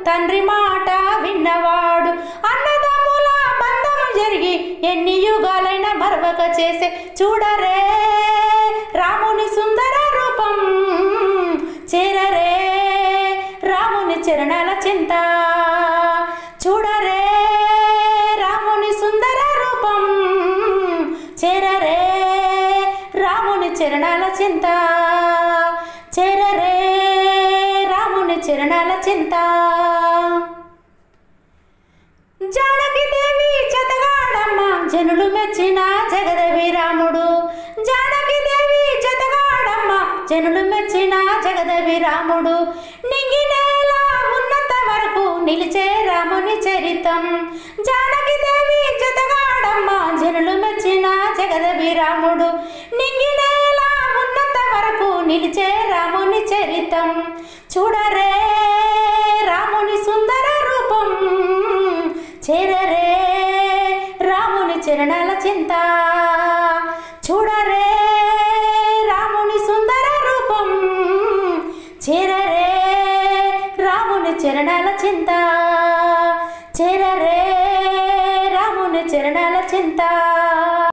తండ్రి మాట విన్నవాడు అన్నదమ్ముల బంధము జరిగి ఎన్ని యుగాలైన మరవక చేసే చూడరే రాముని సుందర రూపం చేరరే రాముని చరణాల చింత చూడరే రాముని సుందర రూపం చేరరే రాముని చరణాల చింత చేరరే రాముని చరణాల చింత జానకి దేవి జతగాడమ్మ జనులు మెచ్చిన జగదేవి రాముడు జానకి దేవి జతగాడమ్మ జనులు మెచ్చిన జగదేవి రాముడు నింగి నేల ఉన్నంత వరకు నిలిచే రాముని చరితం జానకి దేవి జతగాడమ్మ జనులు మెచ్చిన జగదేవి రాముడు నింగి నేల ఉన్నంత వరకు నిలిచే రాముని చరితం చూడరే రాముని సుందర రూపం చేరరే రాముని చరణాల చింత చూడరే రాముని సుందర రూపం చేరరే రాముని చరణాల చింత చేరరే రాముని చరణాల చింత